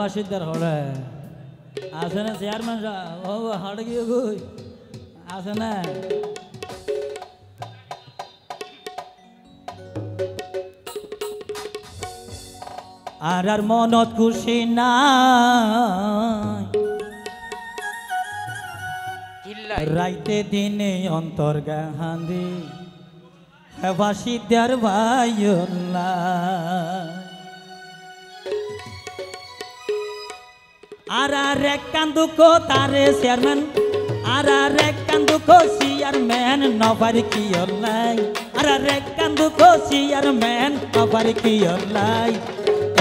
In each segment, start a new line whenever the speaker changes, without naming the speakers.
বাসিদার হলে আছে না চেয়ারম্যান ও হাট গিয়ে গই আছে না আর মনত খুশি না রাইতে দিনে অন্তর গাহান্দি বাসিদার ভাইলা আর এক কান্দুক তারে চেয়ারম্যান আর এক কান্দুক চেয়ারম্যান নবার কি অলাই আর এক কান্দুক চেয়ারম্যান নবার কি অলাই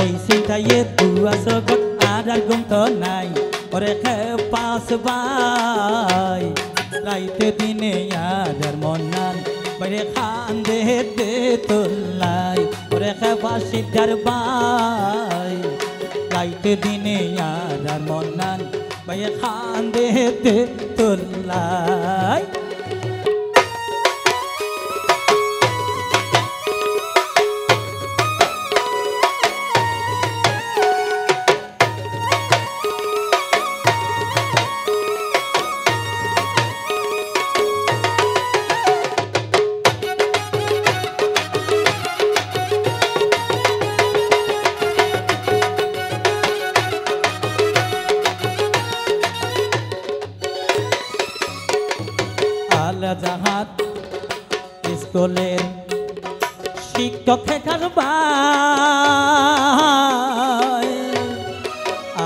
এই চিন্তায় দুয়া জগৎ আর গুম তো নাই ওরে পাস ভাই রাইতে দিনে আর মনান বাইরে খান দে তোলাই ওরে বাসিদার ভাই রাইতে দিনে আর মনান বাইরে খান দে তোলাই জাহাজ স্কুলের শিক্ষক শেখার ভাই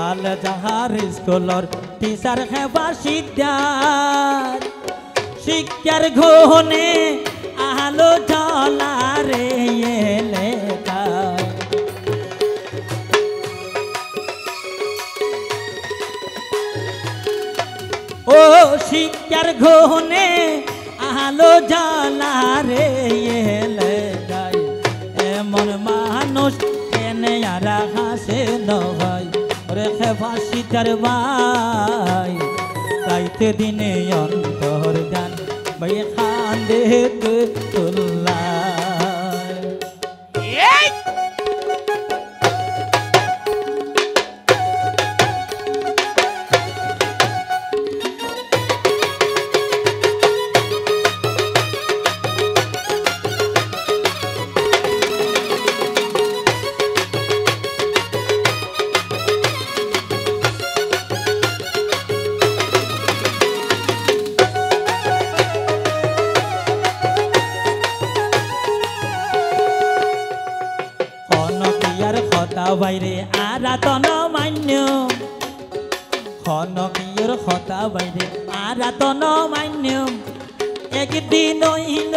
আল জাহার স্কুলের টিচার হেবা সিদ্ধার শিক্ষার ঘনে আলো জ্বলারে এলাকায় ও শিক্ষার ঘনে আলো জ্বালারে এলাকায় এমন মানুষ এনে আর হাসে নয় ওরে বাসিদার ভাই রাইতে দিনে অন্তর গান ভাই খান দে তোলা বাইরে আরাতন মান্য খনকিয়র খতা বাইরে আরাতন মান্য একদিন হইল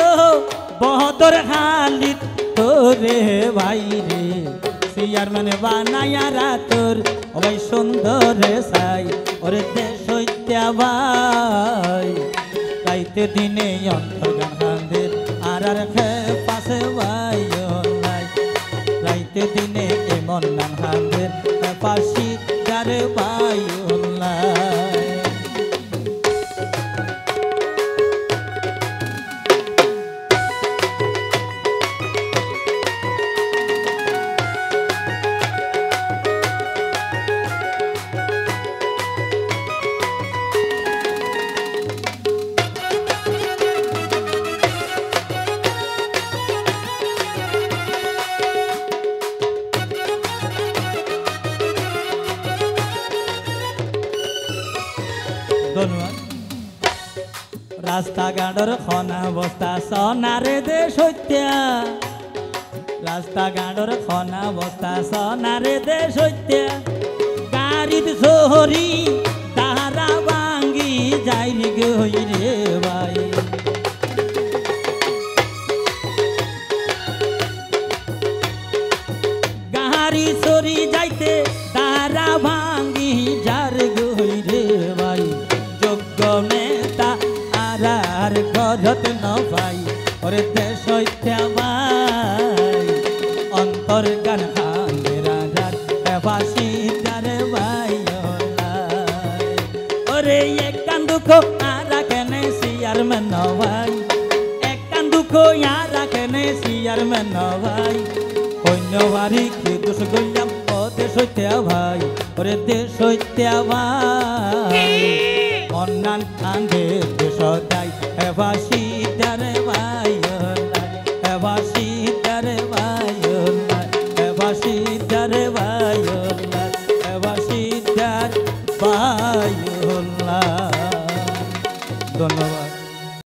বহতর হালিত তোরে বাইরে চেয়ারম্যান বানায়ারা তোর ওই সুন্দর সাই ওরে দেশ হইত্যা ভাই রাইতে দিনে অন্তর্গান হান্দের আর পাশে ভাই রাইতে দিনে এমন নাম হান্দের পাশি যারে ভাই রাস্তা গাড়র খনা বস্তা সোনারে দে সত্যা রাস্তা গাড়র খনা বস্তা সোনারে দে সত্যা গাড়িত সোহরি তাহারা ভাঙ্গি যাইনি গই রে ভাই গাড়ি সরি যাইতে তাহারা ভাঙ্গি যার গই রে ভাই যোগ্য নেতা আর গজত ন ভাই ওরে দেশ হইত্যা ভাই অন্তর গান হানে রাজার বাসি যারে ভাই ওরে এক কান্দুক আর কেনে চেয়ারম্যান ন ভাই এক কান্দুক আর কেনে চেয়ারম্যান ন ভাই অন্য বাড়ি কি দোষ গইলাম দেশ হইতে ভাই ওরে দেশ হইতে ভাই অন্যান কান্দে দেশ দাই ফাঁসি